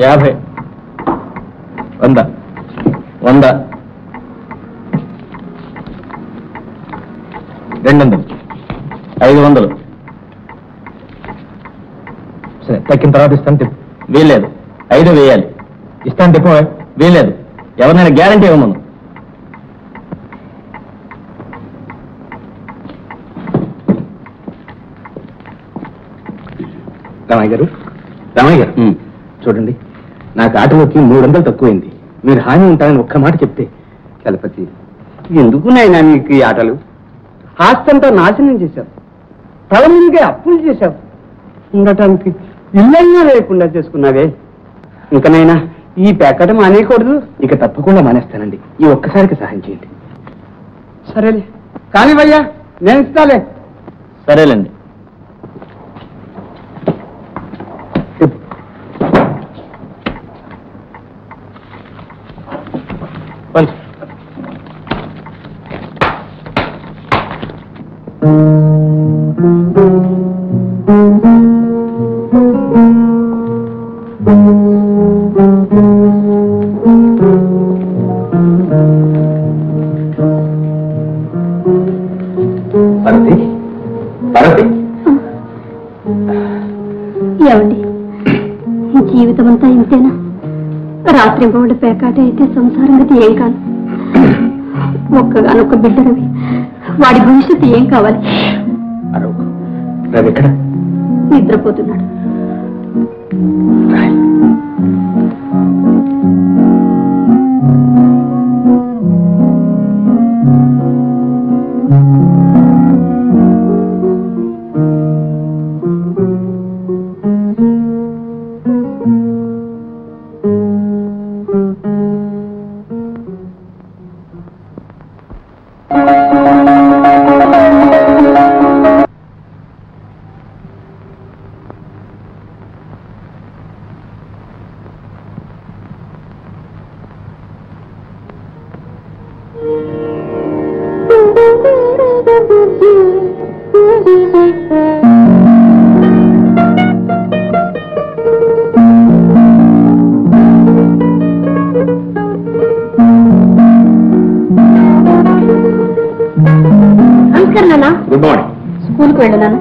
50 100 100 200 500 సరే తక్కిన తర్వాత ఇస్తాను చెప్పు వీల్లేదు 5 వేయాలి ఇస్తాను చెప్పు వీల్లేదు ఎవరినైనా గ్యారంటీ ఇవ్వమను రామయ్య గారు చూడండి నాకు ఆటలోకి 300 తక్కువైంది మీరు హామీ ఉంటారని ఒక్క మాట చెప్తే చలపతి ఎందుకున్నాయినా నీకు ఈ ఆటలు ఆస్తంతా నాశనం చేశావు తల మీదుగా అప్పులు చేశావు ఉండటానికి ఇల్లైనా లేకుండా చేసుకున్నావే ఇంకనైనా ఈ పేకటం మానేయకూడదు ఇక తప్పకుండా మానేస్తానండి ఈ ఒక్కసారికి సహాయం చేయండి సరేలే కానివయ్యా నేను ఇస్తాలే సరేలేండి ఏమండి జీవితం అంతా ఇంతేనా రాత్రి బౌండ్ పేకాట అయితే సంసారం గతి ఏం కాదు ఒక్కగానొక్క బిడ్డ రవి వాడి భవిష్యత్తు ఏం కావాలి నిద్రపోతున్నాడు గుడ్ మార్నింగ్ స్కూల్కి వెళ్ళినాను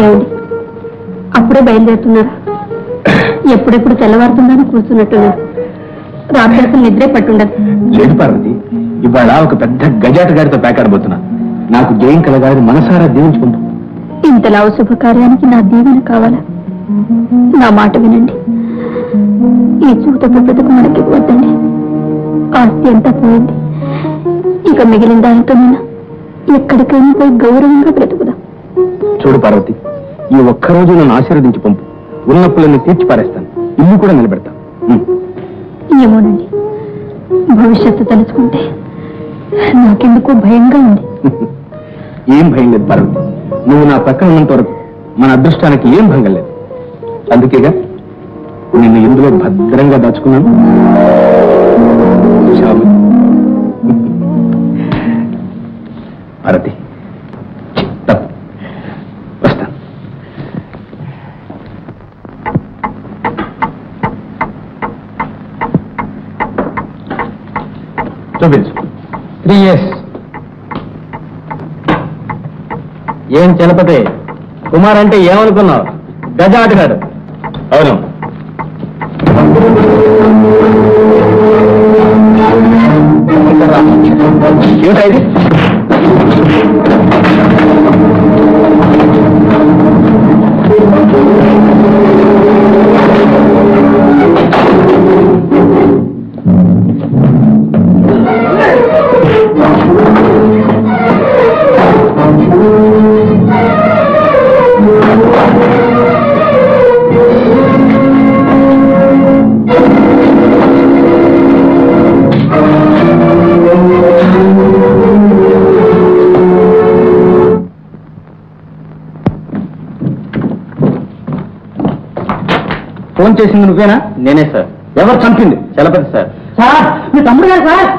ఏమండి అప్పుడే బయలుదేరుతున్నారా ఎప్పుడెప్పుడు తెల్లవారుతుందని కూర్చున్నట్టున్నారు రాత్రి అసలు నిద్రే పట్టుండదు లేదు పార్వతి ఇవాళ ఒక పెద్ద గజాటగాడితో పేకాడబోతున్నా నాకు జయం కలగాలని మనసారా దీవించుకుంటా ఇంతలా శుభకార్యానికి నా దీవెన కావాలా నా మాట వినండి ఈ చూతపు బ్రతుకు మనకి వద్దండి ఆస్తి అంతా పోయింది ఇక మిగిలిన దానితో నేను ఎక్కడికైనా పోయి గౌరవంగా బ్రతుకుదాం చూడు పార్వతి ఈ ఒక్కరోజు నన్ను ఆశీర్వదించి పంపు ఉన్నప్పులన్నీ తీర్చి పారేస్తాను ఇల్లు కూడా నిలబెడతాను ఏమోనండి భవిష్యత్తు తలుచుకుంటే నాకెందుకు భయంగా ఉంది ఏం భయం లేదు పార్వతి నువ్వు నా పక్కన ఉన్నంత వరకు మన అదృష్టానికి ఏం భంగం లేదు అందుకేగా నిన్ను ఇందులో భద్రంగా దాచుకున్నాను పార్వతి తప్పు వస్తాను చూపించు 3 years ఏం చలపతి కుమార్ అంటే ఏమనుకున్నావు గజ ఆటగాడు అవును ఏమిటైది ఫోన్ చేసింది నువ్వేనా? నేనే సార్. ఎవరు చంపింది? చలపతి సార్. సార్ మీ తమ్ముడు గారు సార్.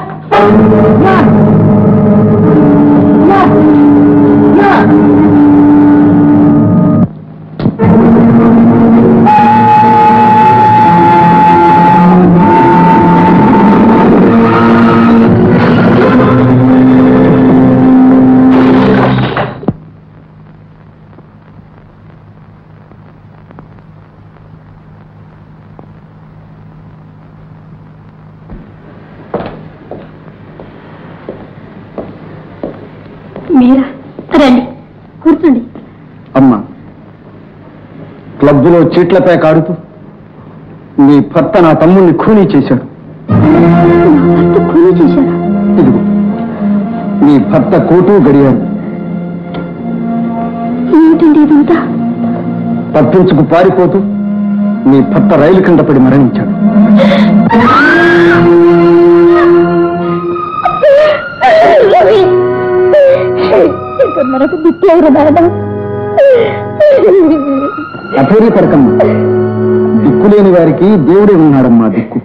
మబ్బులో చీట్లపై కాడుతూ నీ భర్త నా తమ్ముణ్ణి ఖూనీ చేశాడు. ఇదిగో నీ భర్త కోటు గడియారు. ఏమిటండి ఇదంతా? తప్పించుకు పారిపోతూ నీ భర్త రైలు కింద పడి మరణించాడు. మనకు దిక్కేవరు నాయన? అధైర్య పడకమ్మా, దిక్కులేని వారికి దేవుడే ఉన్నాడమ్మా దిక్కు.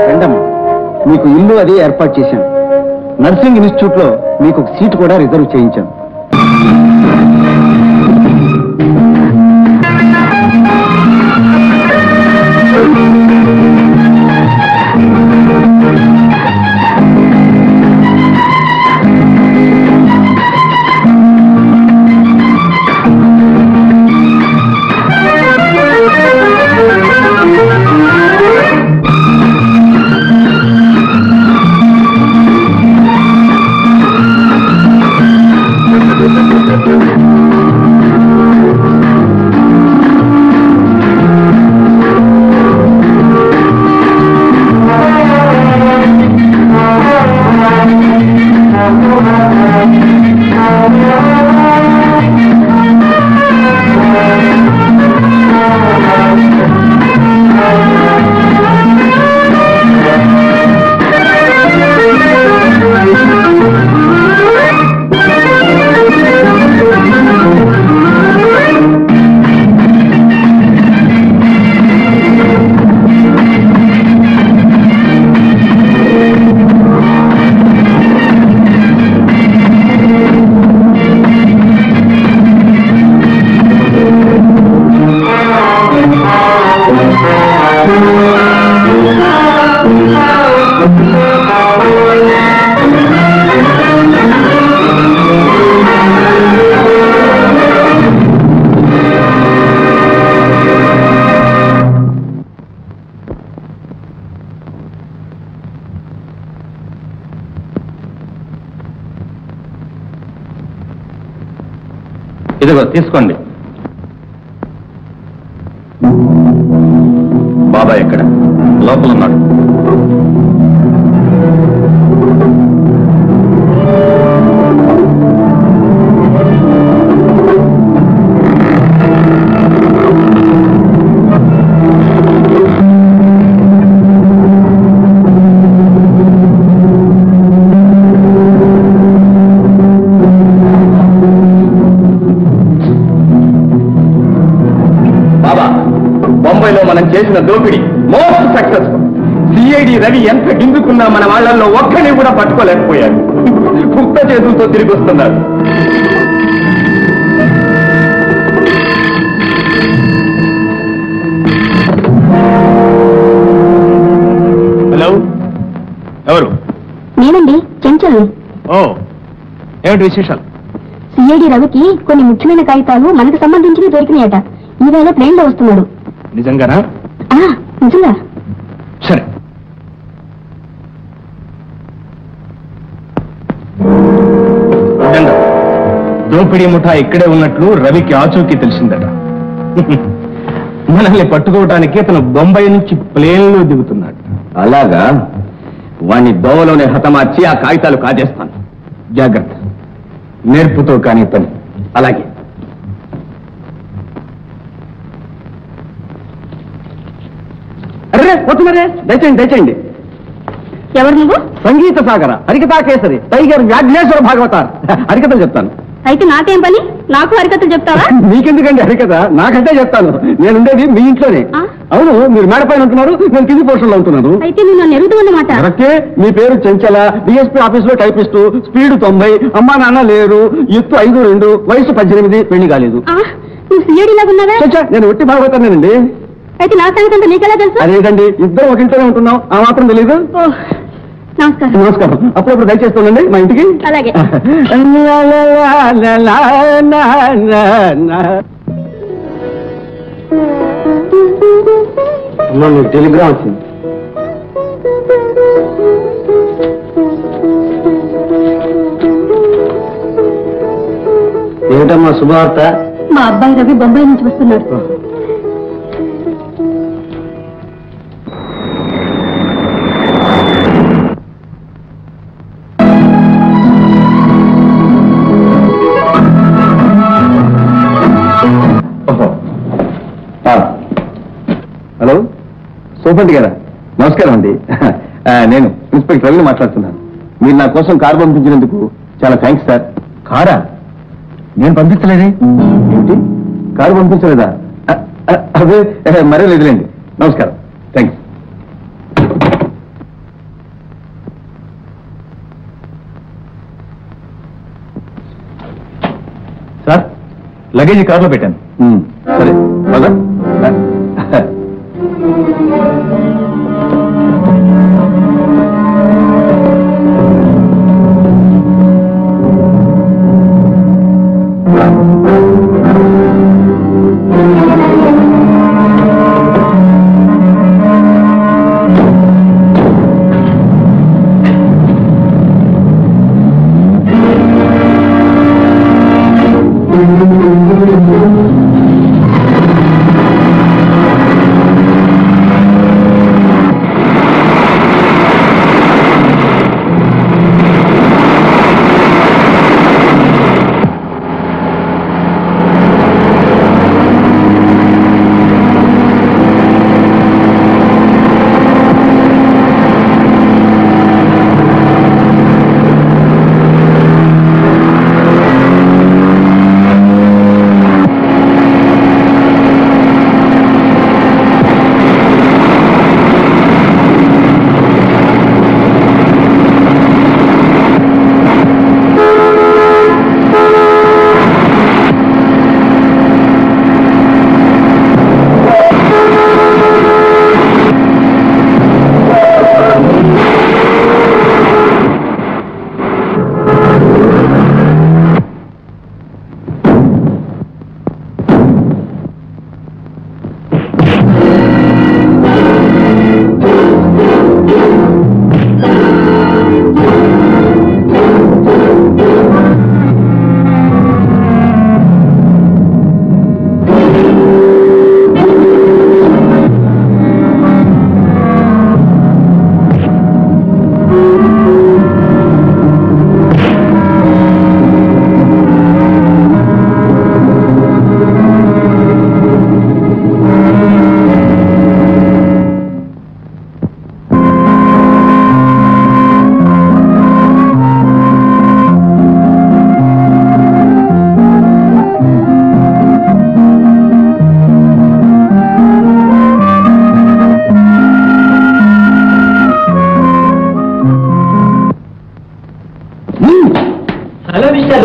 రండమ్మా, మీకు ఇల్లు అదే ఏర్పాటు చేశాను. నర్సింగ్ ఇన్స్టిట్యూట్ లో మీకు ఒక సీటు కూడా రిజర్వ్ చేయించాను. ఇదిగో తీసుకోండి. బాబాయ్ ఎక్కడ? లోపల ఉన్నాడు. బొంబాయిలో మనం చేసిన దోపిడీ మోస్ట్ సక్సెస్ఫుల్. సిఐడి రవి ఎంత గిందుకున్నా మన వాళ్ళల్లో ఒక్కని కూడా పట్టుకోలేకపోయారు. కుక్క చేతులతో తిరిగి వస్తున్నారు. హలో, ఎవరు? నేనండి, చెంచల్ని. ఓ, ఏమిటి విశేషాలు? సిఐడి రవికి కొన్ని ముఖ్యమైన కాగితాలు మనకు సంబంధించినవి దొరికినాయట. ఈవేళ ప్లేన్ లో వస్తున్నాడు. నిజంగానా? నిజంగా. సరే, దోపిడీ ముఠా ఇక్కడే ఉన్నట్లు రవికి ఆచూకీ తెలిసిందట. మనల్ని పట్టుకోవటానికి అతను బొంబాయి నుంచి ప్లేన్ లో దిగుతున్నాడు. అలాగా? వాణ్ణి దోవలోనే హతమార్చి ఆ కాగితాలు కాజేస్తాను. జాగ్రత్త, నేర్పుతో కాని పని. అలాగే. అరే వస్తున్నారే, దయచేయండి దయచేయండి. ఎవరు నువ్వు? సంగీత సాగర, హరికథా కేసరి, టైగర్ వ్యాఘ్నేశ్వర భాగవతార్. హరికథలు చెప్తాను. అయితే నాకేం పని? నాకు హరికథలు చెప్తావా? మీకెందుకండి హరికథ? నాకంటే చెప్తాను. నేనుండేది మీ ఇంట్లోనే. అవును, మీరు మేడ పైన ఉంటున్నారు, నేను కింది పోర్షన్లో ఉంటున్నాను. అయితే నువ్వు నన్ను ఎరుగుతావన్నమాట. కరెక్టే. మీ పేరు చెంచల, డిఎస్పీ ఆఫీస్ లో టైపిస్టు, స్పీడ్ 90, అమ్మా నాన్న లేరు, ఎత్తు 5'2", వయసు 18, పెళ్లి కాలేదు. నువ్వు సిఐడి లాగా ఉన్నావా? నేను ఒట్టి భాగవతానండి. అయితే నా సంగతి అంతా నీకెలా తెలుసు? అదేంటండి, ఇద్దరు ఒక ఇంట్లోనే ఉంటున్నాం, ఆ మాత్రం తెలీదు. నమస్కారం. నమస్కారం. అప్పుడప్పుడు దయచేస్తుండండి మా ఇంటికి. అలాగే. టెలిగ్రామ్ వచ్చింది. ఏమిటమ్మా శుభవార్త? మా అబ్బాయి రవి బొంబాయి నుంచి వస్తున్నాడు. హలో, సూపండి కదా, నమస్కారం అండి. నేను ఇన్స్పెక్టర్ రవిని మాట్లాడుతున్నాను. మీరు నా కోసం కారు పంపించినందుకు చాలా థ్యాంక్స్ సార్. కారా? నేను పంపించలేదే. ఏంటి, కారు పంపించలేదా? అదే మరే లేదులేండి. నమస్కారం, థ్యాంక్స్. సార్, లగేజ్ కారులో పెట్టాను. సరే బాగా.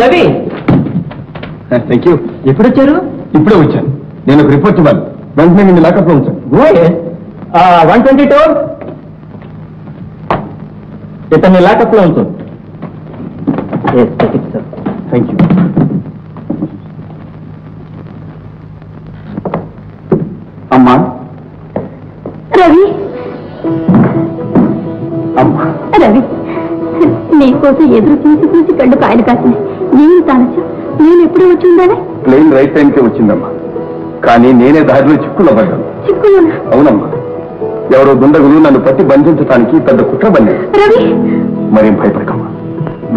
Ravi, thank you. ఎప్పుడు వచ్చారు? ఇప్పుడే వచ్చాను. నేను ఒక రిపోర్ట్ ఇవ్వాలి. వెంటనే నిన్ను లాకప్లో ఉంచాను. 122 ఇతన్ని లాకప్లో ఉంచు. Thank you. అమ్మా, రవి, అమ్మా, రవి, నీకోసం ఎదురు చూసి చూసి కళ్ళు కాయలు కాసినాయి. నేను తానొచ్చా? నేను ఎప్పుడు వచ్చి ఉండాలి? ప్లేన్ రైట్ టైంకే వచ్చిందమ్మా, కానీ నేనే దారిలో చిక్కులో పడ్డాను. చిక్కులోనా? అవునమ్మా, ఎవరో దుండగులు నన్ను పట్టి బంధించడానికి పెద్ద కుట్ర పన్నారు. రవి, మరేం భయపడకమ్మా,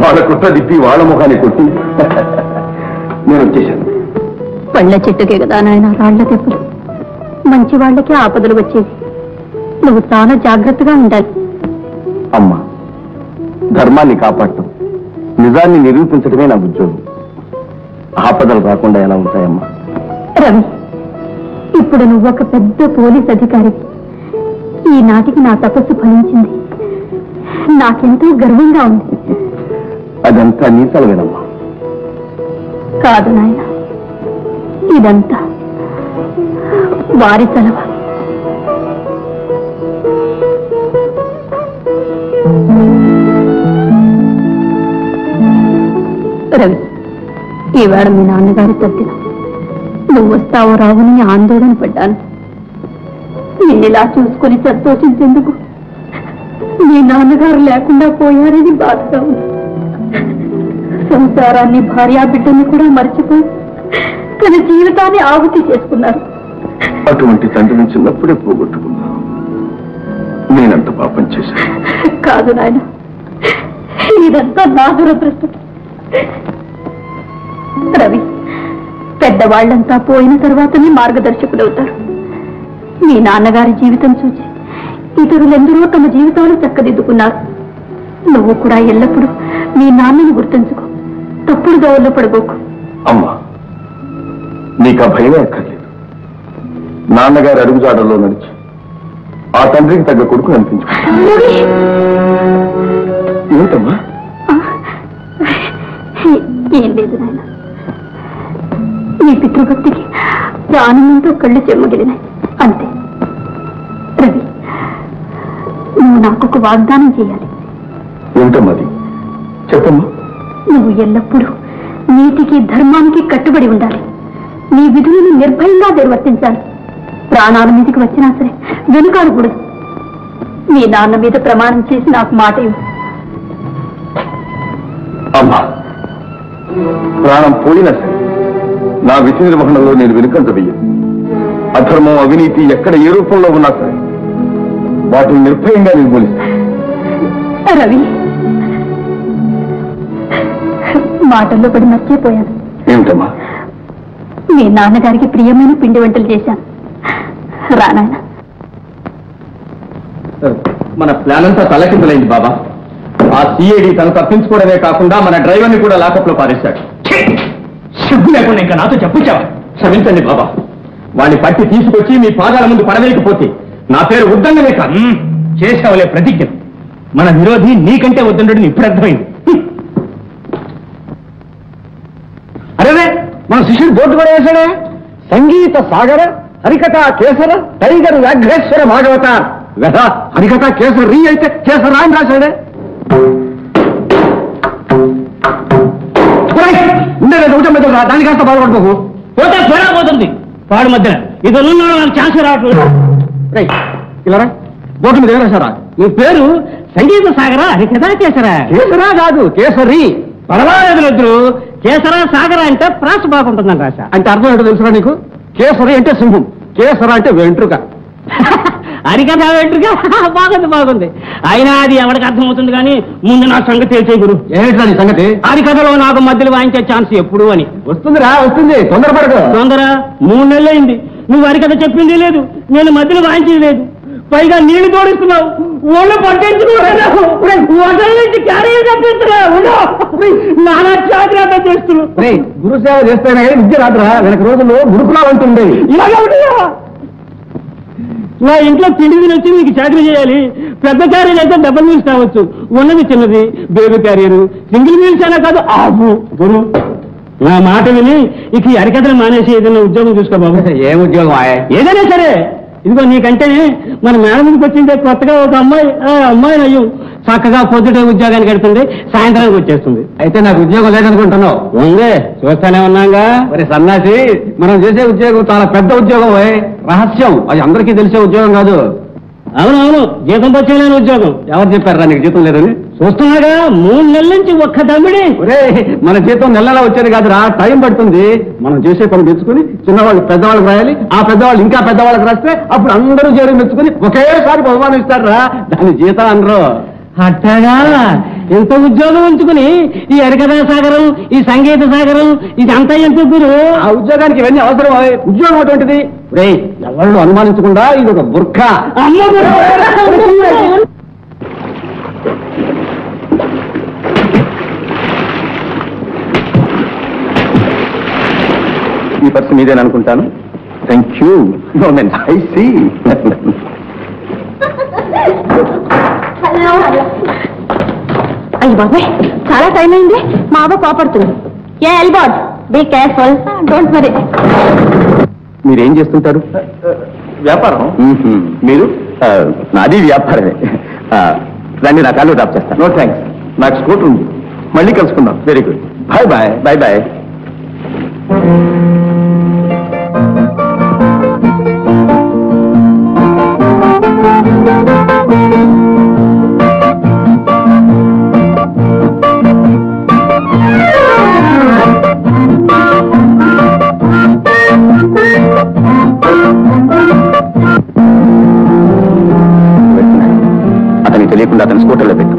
వాళ్ళ కుట్ర తిప్పి వాళ్ళ ముఖాన్ని కొట్టి నేను వచ్చేశాను. పళ్ళ చెట్టుకే కదా నాయన రాళ్ల తెప్పులు. మంచి వాళ్ళకే ఆపదలు వచ్చేది. నువ్వు చాలా జాగ్రత్తగా ఉండాలి. అమ్మా, ధర్మాన్ని కాపాడటం, నిజాన్ని నిరూపించడమే నా ఉద్యోగం. ఆపదలు రాకుండా ఎలా ఉంటాయమ్మా? రవి, ఇప్పుడు నువ్వు ఒక పెద్ద పోలీస్ అధికారి. ఈనాటికి నా తపస్సు ఫలించింది. నాకెంతో గర్వంగా ఉంది. అదంతా నీ సెలవేనమ్మా. కాదు నాయన, ఇదంతా వారి సెలవ. రవి, ఈవేళ మీ నాన్నగారి తద్దిన. నువ్వు వస్తావో రావుని ఆందోళన పడ్డాను. నిన్నిలా చూసుకుని సంతోషించేందుకు మీ నాన్నగారు లేకుండా పోయారని బాధగా ఉంది. సంసారాన్ని, భార్యా బిడ్డని కూడా మర్చిపోయి తన జీవితాన్ని ఆహుతి చేసుకున్నారు. అటువంటి తండ్రిని చిన్నప్పుడే పోగొట్టుకున్నా. నేనంత పాపం చేశాను. కాదు నాయన, ఇదంతా నా దురదృష్టం. రవి, పెద్దవాళ్లంతా పోయిన తర్వాతనే మార్గదర్శకులవుతారు. మీ నాన్నగారి జీవితం చూసి ఇతరులెందరో తమ జీవితాలు చక్కదిద్దుకున్నారు. నువ్వు కూడా ఎల్లప్పుడూ మీ నాన్నని గుర్తుంచుకో. తప్పుడు దోవల్లో పడుకోకు. అమ్మా, నీకు ఆ భయమే అక్కర్లేదు. నాన్నగారి అడుగుజాడల్లో నడిచి ఆ తండ్రికి తగ్గ కొడుకు అనిపించు. ఏమిటమ్మా? ఏం లేదు నాయన, నీ పితృభక్తికి ఆనందంతో కళ్ళు చెమ్మగిలినాయి అంతే. రవి, నువ్వు నాకు ఒక వాగ్దానం చేయాలి. ఏమిటమ్మది? చెప్పమ్మా. నువ్వు ఎల్లప్పుడూ నీతికి ధర్మానికి కట్టుబడి ఉండాలి. నీ విధులను నిర్భయంగా నిర్వర్తించాలి. ప్రాణాల మీదకి వచ్చినా సరే వెనుకాడకూడదు. మీ నాన్న మీద ప్రమాణం చేసి నాకు మాట ఇవ్వు. అమ్మా, ప్రాణం పోయినా సరే నా విధి నిర్వహణలో నేను వెనుకంత వెయ్యను. అధర్మం, అవినీతి ఎక్కడ ఏ రూపంలో ఉన్నా సరే వాటిని నిర్భయంగా నిర్మూలిస్తాను. రవి, మాటల్లో పడి మర్చిపోయాను. ఏమిటమ్మా? మీ నాన్నగారికి ప్రియమైన పిండి వంటలు చేశాను. రానాయన. మన ప్లాన్ అంతా తలకిందులైంది బాబా. ఆ సిఐడి తను తప్పించుకోవడమే కాకుండా మన డ్రైవర్ని కూడా లాకప్ లో పారేశాడు. సిగ్గు లేకుండా ఇంకా నాతో చెప్పుచావా? క్షమించండి బాబా. వాడిని పట్టి తీసుకొచ్చి మీ పాదాల ముందు పడవేయకపోతే నా పేరు ఉద్దండమే కాదు. చేసావులే ప్రతిజ్ఞ. మన విరోధి నీకంటే ఉద్దండు ఇప్పుడు అర్థమైంది. అరే, మన శిష్యుడు బోర్డు కూడా వేశాడే. సంగీత సాగర, హరికథ కేసర, టైగర్ వ్యాఘ్రేశ్వర భాగవత కదా. హరికథ కేసర రీ అయితే కేసర అని రాశాడే. ఉండేది ఒకటే మధ్య దాని కాస్త బాధపడకు. పోతే పోరా పోతుంది పాడు మధ్య. ఇది ఛాన్స్ రావట్లేదు. ఇలా బోర్డు మీద ఏం రాశారా? ఈ పేరు సంగీత సాగర, హరికథ కేసరా. కేసరా కాదు, కేసరి. పర్వాలేదు, కేసర సాగర అంటే ప్రాస బాగుంటుందని రాశా. అంటే అర్థం ఏంటో తెలుసురా నీకు? కేసరి అంటే సింహం, కేసర అంటే వెంట్రుక. హరికథ వెంట్రుక బాగుంది బాగుంది. అయినా అది ఎవరికి అర్థమవుతుంది కానీ ముందు నా సంగతి తెలిసే గురు. ఏంటా నీ సంగతి? హరికథలో నాకు మధ్యలో వాయించే ఛాన్స్ ఎప్పుడు అని. వస్తుందిరా, వస్తుంది, తొందరపడదు. తొందర 3 నెలలైంది. నువ్వు హరికథ చెప్పింది లేదు, నేను మధ్యలో వాయించేది లేదు. పైగా నీళ్లు తోడిస్తున్నావు, ఒళ్ళు పట్టించుకోలేదు. క్యారియర్ తప్పిస్తున్నావు, నానా జాగ్రత్త చేస్తున్నావు. గురుసేవ చేస్తేనే విద్య రాదురా. వెనక రోజుల్లో గురుకులాలు ఉంటుంది. ఇలాగే ఉంటాయా? నా ఇంట్లో తిండి తినొచ్చి నీకు చాకరీ చేయాలి. పెద్ద క్యారియర్ అయితే డబుల్ మీల్స్ కావచ్చు, ఉన్నది చిన్నది బేబీ క్యారియర్. సింగిల్ మీల్స్ అయినా కాదు ఆఫు. గురు, నా మాట విని ఇక ఈ హరికథలు మానేసి ఏదైనా ఉద్యోగం చూసుకో బాబు. ఏం ఉద్యోగం? ఏదైనా సరే. ఇదిగో నీకంటే మన మేడం మీదకి వచ్చిందే కొత్తగా ఒక అమ్మాయి. అమ్మాయిని అయ్యు చక్కగా పొద్దుటే ఉద్యోగానికి వెళ్తుంది, సాయంత్రానికి వచ్చేస్తుంది. అయితే నాకు ఉద్యోగం లేదనుకుంటున్నావు? ఉందే, చూస్తానే ఉన్నాగా. మరి సన్నాసి, మనం చేసే ఉద్యోగం చాలా పెద్ద ఉద్యోగం, రహస్యం. అది అందరికీ తెలిసే ఉద్యోగం కాదు. అవునవును, జీతం వచ్చేలేని ఉద్యోగం. ఎవరు చెప్పారా నీకు జీతం లేదని? చూస్తున్నాగా 3 నెలల నుంచి ఒక్క దమ్మిడి. మన జీతం నెలలా వచ్చేది కాదురా, టైం పడుతుంది. మనం చేసే పని మెచ్చుకుని చిన్నవాళ్ళు పెద్దవాళ్ళకి రాయాలి, ఆ పెద్దవాళ్ళు ఇంకా పెద్దవాళ్ళకి రాస్తే అప్పుడు అందరూ చేరి మెచ్చుకుని ఒకేసారి బహుమానం ఇస్తారా. దాని జీతం అనరు. అట్టగా ఎంత ఉద్యోగం ఉంచుకుని ఈ హరికథా సాగరం, ఈ సంగీత సాగరం ఇదంతా ఎంత గురు? ఆ ఉద్యోగానికి ఇవన్నీ అవసరం. ఉద్యోగం అటువంటిది. ఎవరు అనుమానించకుండా ఇది ఒక బుర్ఖా. ఈ పర్సన్ మీదేననుకుంటాను. Thank you. I see. అయ్యి బాబాయ్, చాలా టైం అయింది. మా అవ్వ కోపడుతుంది. ఏ ఎల్బాడ్, బీ కేర్ఫుల్, డోంట్ వరీ. మీరేం చేస్తుంటారు? వ్యాపారం. మీరు? నాది వ్యాపారమే. రండి, నా కాళ్ళు డ్రాప్ చేస్తాను. నో థ్యాంక్స్, నాకు స్కూటర్ ఉంది. మళ్ళీ కలుసుకుందాం. Very good. Bye bye. Bye bye. తెలియకుండా అతని స్కూటర్లో పెట్టు.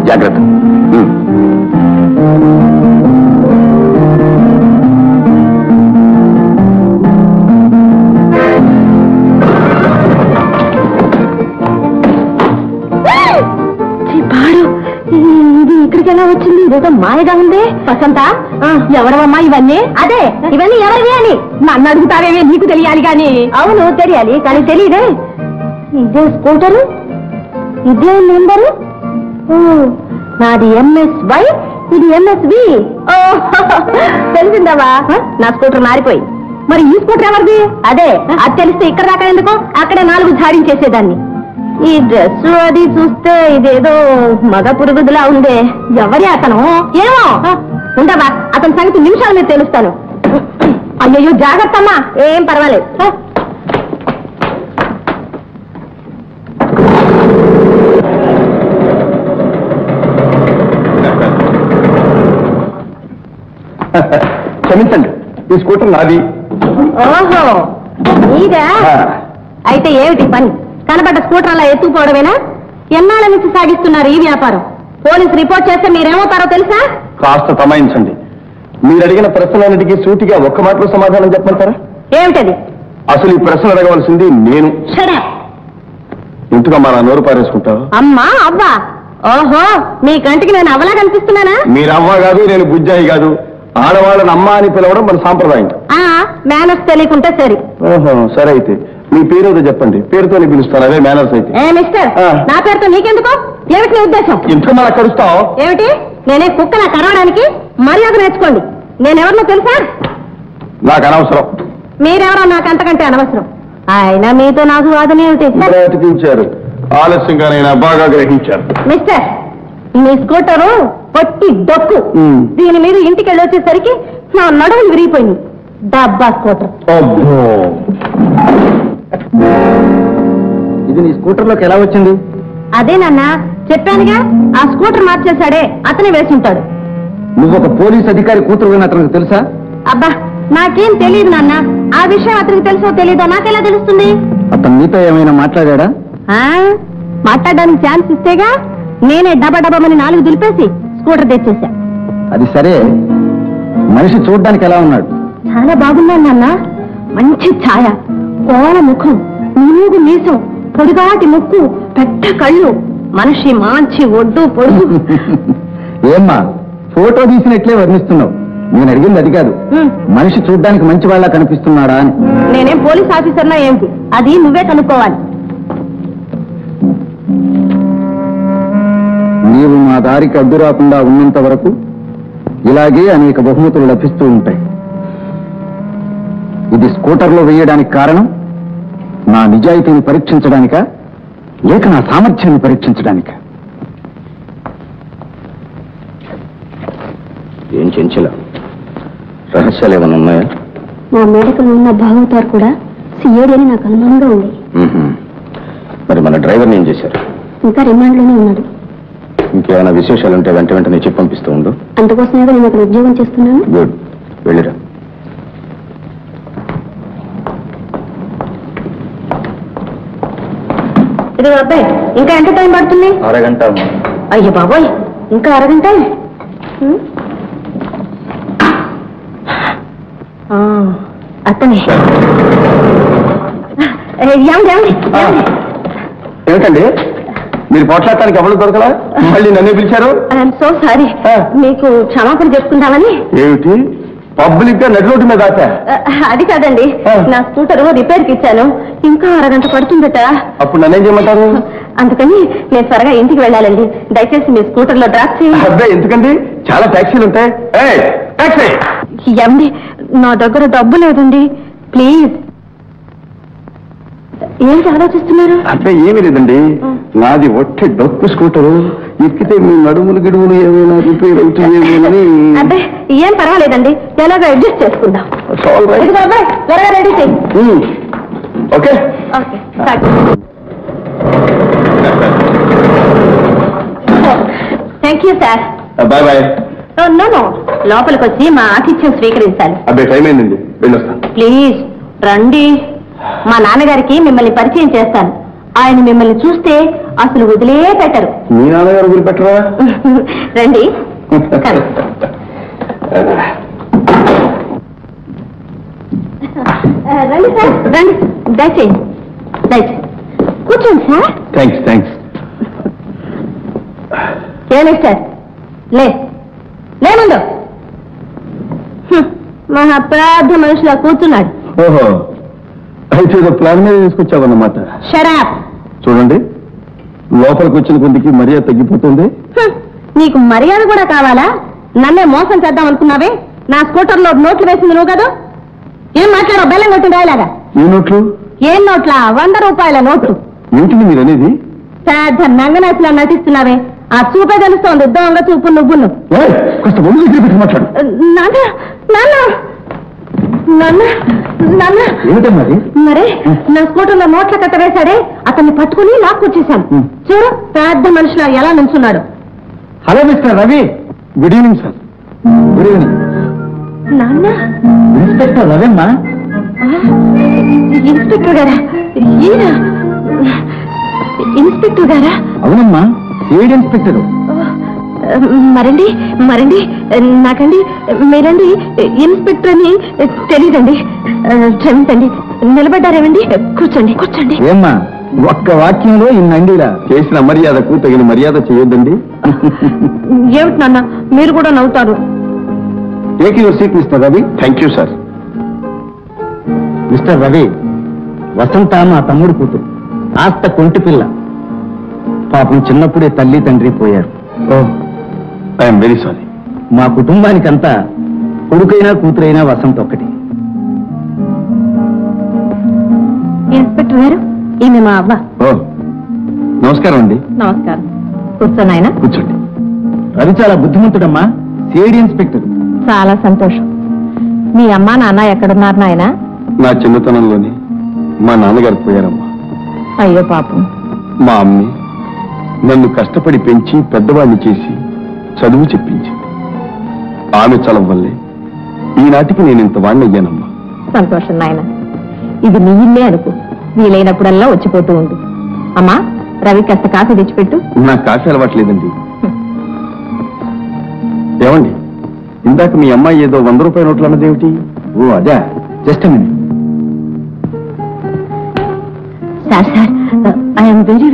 జాగ్రత్త. ఇది ఇక్కడికి ఎలా వచ్చింది? ఇదేదో మాయగా ఉంది. వసంత, ఎవరమ్మా ఇవన్నీ? అదే, ఇవన్నీ ఎవరివి అని నన్ను అడుగుతావేమే, నీకు తెలియాలి కానీ. అవును తెలియాలి, కానీ తెలియదే. ఇదే స్కూటరు, ఇదే నెంబరు. నాది MSY, ఇది MSV. తెలిసిందావా? నా స్కూటర్ మారిపోయి. మరి ఈ స్కూటర్ ఎవరిది? అదే, అది తెలిస్తే ఇక్కడ దాకా ఎందుకు, అక్కడే 4 జాడించేసేదాన్ని. ఈ డ్రెస్ అది చూస్తే ఇదేదో మగ పురుగుదులా ఉందే. ఎవరి అతను? ఏమో ఉండవా, అతని సంగతి నిమిషాల మీద తెలుస్తాను. అయ్యో జాగ్రత్త అమ్మా. ఏం పర్వాలేదు. క్షమించండి, ఈ స్కూటర్ నాది. ఓహో నీదా? అయితే ఏమిటి పని? కనబడ్డ స్కూటర్ అలా ఎత్తుకుపోవడమేనా? ఎన్నాళ్ళ నుంచి సాగిస్తున్నారు ఈ వ్యాపారం? పోలీసు రిపోర్ట్ చేస్తే మీరేమవుతారో తెలుసా? కాస్త తమాయించండి. మీరు అడిగిన ప్రశ్నలన్నిటికీ సూటిగా ఒక్క మాటలో సమాధానం చెప్పమంటారా? ఏమిటది? అసలు ఈ ప్రశ్న అడగవలసింది నేను. ఇంటికమ్మా నా నోరు పారేసుకుంటావు? అమ్మా అవ్వా? ఓహో, మీ కంటికి నేను అవ్వలా కనిపిస్తున్నానా? మీరు అవ్వ కాదు, నేను బుజ్జాయి కాదు. ఆడవాళ్ళని అమ్మ అని పిలవడం మన సాంప్రదాయం. మేనర్స్ తెలియకుంటే సరే. ఓహో సరే, అయితే మీ పేరు ఏదో చెప్పండి, పేరుతోనే పిలుస్తారు, అదే మేనర్స్ అయితే. మిస్టర్, నా పేరుతో నీకెందుకు? ఏమిటి నీ ఉద్దేశం? ఇంట్లో మన కరుస్తావు ఏమిటి? నేనే కుక్క నా కరవడానికి? మర్యాద నేర్చుకోండి. నేనెవరినో తెలుసా? నాకు అనవసరం. మీరెవరో నాకు అంతకంటే అనవసరం. అయినా మీతో నాకు వాదన ఏమిటి? బ్రతికించారు, ఆలస్యంగానైనా బాగా గ్రహించారు. మిస్టర్, మీ స్కూటరు పొట్టి డొక్కు. దీని మీద ఇంటికి వెళ్ళి వచ్చేసరికి నా నడుములు విరిగిపోయింది. డబ్బా స్కూటర్. ఇది నీ స్కూటర్ లోకి ఎలా వచ్చింది? అదే నాన్న చెప్పానుగా, ఆ స్కూటర్ మార్చేశాడే అతనే వేసి ఉంటాడు. నువ్వు ఒక పోలీస్ అధికారి కూతురు అతనికి తెలుసా? అబ్బా నాకేం తెలియదు నాన్న. ఆ విషయం అతనికి తెలుసో తెలీదో నాకెలా తెలుస్తుంది? అతను నీతో ఏమైనా మాట్లాడా? మాట్లాడడానికి ఛాన్స్ ఇస్తేగా. నేనే డబ్బమని 4 దులిపేసి స్కూటర్ తెచ్చేసా. అది సరే, మనిషి చూడ్డానికి ఎలా ఉన్నాడు? చాలా బాగున్నాను నాన్న. మంచి ఛాయ, కోల ముఖం, నిలుగు మీసం, పొడిగాటి ముక్కు, పెద్ద కళ్ళు, మనిషి మంచి ఒడ్డు పొడుగు. ఏమ్మా, ఫోటో తీసినట్లే వర్ణిస్తున్నావు. నేను అడిగింది అది కాదు, మనిషి చూడ్డానికి మంచి వాళ్ళ కనిపిస్తున్నాడా అని. నేనేం పోలీస్ ఆఫీసర్నా ఏంటి? అది నువ్వే కనుక్కోవాలి. నీవు మా దారికి అడ్డు రాకుండా ఉన్నంత వరకు ఇలాగే అనేక బహుమతులు లభిస్తూ ఉంటాయి. ఇది స్కూటర్లో వేయడానికి కారణం నా నిజాయితీని పరీక్షించడానికా, లేక నా సామర్థ్యాన్ని పరీక్షించడానికా? ఏం చెంచల రహస్యాలు ఏమైనా ఉన్నాయా? నా మేడకలు ఉన్న భాగవతారు కూడా సిఐడి అని నాకు అనుమానంగా ఉంది. మరి మన డ్రైవర్ని ఏం చేశారు? ఇంకా రిమాండ్లోనే ఉన్నాడు. ఇంకేమైనా విశేషాలుంటే వెంటనే చెప్పి పంపిస్తూ ఉండు. అందుకోసమే నేను అక్కడ ఉద్యోగం చేస్తున్నాను. గుడ్, వెళ్ళిరా. ఇది అబ్బాయి, ఇంకా ఎంత టైం పడుతుంది? అరగంట. అయ్యో బాబోయ్, ఇంకా అరగంట? అతనే. ఏమిటండి మీరు పోట్లాడటానికి ఎవరు దొరకలా? మళ్ళీ నన్నే పిలిచారు? I'm so sorry. మీకు క్షమాపణ చెప్పుకుంటామని. ఏమిటి పబ్లిక్ గా నడి రోడ్డు మీద ఆపా? అది కాదండి, నా స్కూటర్ రిపేర్కి ఇచ్చాను, ఇంకా అరగంట పడుతుందట. అప్పుడు నన్నేం చేయమంటారు? అందుకని నేను త్వరగా ఇంటికి వెళ్ళాలండి. దయచేసి మీ స్కూటర్ లో డ్రాప్ చేయండి. అబ్బాయి ఎందుకండి, చాలా ట్యాక్సీలు ఉంటాయి. ఏమండి, నా దగ్గర డబ్బు లేదండి, ప్లీజ్. ఏంటి ఆలోచిస్తున్నారు? అంటే ఏమీ లేదండి, నాది ఒట్టి డొక్కు స్కూటరు, ఎక్కితే మీ నడుములు గిడుములు ఏమైనా రిపేర్ అవుతాయేమోనని. అంటే ఏం పర్వాలేదండి, ఎలాగో అడ్జస్ట్ చేసుకుందాం. త్వరగా రెడీ చేయి. Okay thank you sir. Bye bye. No, లోపలికి వచ్చి మా ఆతిథ్యం స్వీకరించాలి. అబ్బాయి టైం అయిందండి, వెళ్ళొస్తాను. ప్లీజ్ రండి. మా నాన్నగారికి మిమ్మల్ని పరిచయం చేస్తాను. ఆయన మిమ్మల్ని చూస్తే అసలు వదిలే పెట్టరు. మీ నాన్నగారు వదిలిపెట్టరా? రండి. రండి సార్, రండి. దయచేయండి, దయచేయండి. కూర్చోండి సార్. థ్యాంక్స్. ఏమి సార్, లేముందు మహా పెద్ద మనిషిలా కూర్చున్నాడు. ఓహో, అయితే ఏదో ప్లాన్ మీద తీసుకొచ్చావన్నమాట. షరాప్. చూడండి, లోపలికి వచ్చిన కొద్దికి మర్యాద తగ్గిపోతుంది. నీకు మర్యాద కూడా కావాలా? నన్నే మోసం చేద్దాం అనుకున్నావే? నా స్కూటర్లో నోట్లు వేసింది నువ్వు కదా? ఏం మాట్లాడావు? బెల్లం కొట్టిన రాయలాగా. ఏ నోట్లు? ఏం నోట్లా? 100 రూపాయల నోట్లు. ఏంటిది మీరు అనేది? పెద్ద నంగనాచిలా నటిస్తున్నావే, ఆ చూపే తెలుస్తోంది. దొంగ చూపు నువ్వును. కొంచెం ముందు దగ్గర పెట్టి మాట్లాడు. నాన్న నాన్న నాన్న నాన్న. ఏమిటో మరే నా స్కూటర్లో నోట్ల కట్ట వేశాడే, అతన్ని పట్టుకుని లాక్కొచ్చేశాను. చూడు, పెద్ద మనిషిలా ఎలా నిల్చున్నాడు. Hello mister Ravi. Good evening sir. Good evening. నాన్న, ఇన్స్పెక్టర్ రవమ్మా. ఇన్స్పెక్టర్ గారా? ఈయన ఇన్స్పెక్టర్ గారా? అవునమ్మా, ఏడు ఇన్స్పెక్టర్. మరండి నాకండి మీరండి ఇన్స్పెక్టర్ అని తెలీదండి. క్షమించండి. నిలబడ్డారేమండి? కూర్చోండి. ఏమ్మా, ఒక్క వాక్యంలో ఇన్నండిలా చేసిన మర్యాదకు తగిన మర్యాద చేయొద్దండి. ఏమిటి నాన్న, మీరు కూడా నవ్వుతారు. Take your seat Mister Ravi. Thank you sir. Mister Ravi, Vasantha మా తమ్ముడు కూతురు, ఆస్త కొంటి పిల్ల. పాపం చిన్నప్పుడే తల్లి తండ్రి పోయారు. I'm very sorry. మా కుటుంబానికంతా కొడుకైనా కూతురైనా వసంత ఒక్కటి. ఇన్స్పెక్టర్ గారు, ఈమె మా అవ్వ. నమస్కారం అండి. నమస్కారం. కూర్చోనాయన. కూర్చోండి. రవి చాలా బుద్ధిమంతుడమ్మా, సిఐడి ఇన్స్పెక్టర్. చాలా సంతోషం. మీ అమ్మా నాన్న ఎక్కడున్నారు నాయన? నా చిన్నతనంలోనే మా నాన్నగారు పోయారమ్మా. అయ్యో పాపం. మా అమ్మే నన్ను కష్టపడి పెంచి పెద్దవాడిని చేసి చదువు చెప్పించింది. ఆమె చలవ వల్లే ఈనాటికి నేను ఇంత వాడిని అయ్యానమ్మా. సంతోషం నాయన. ఇది నీ ఇల్లే అనుకో. వీలైనప్పుడల్లా వచ్చిపోతూ ఉండు. అమ్మా, రవి కాస్త కాఫీ తెచ్చిపెట్టు. నాకు కాఫీ అలవాట్లేదండి. ఏమండి, ఇందాక మీ అమ్మాయి ఏదో 100 రూపాయల నోట్లు అన్నదేమిటి? ఓ అదే, just minute. Sir I'm very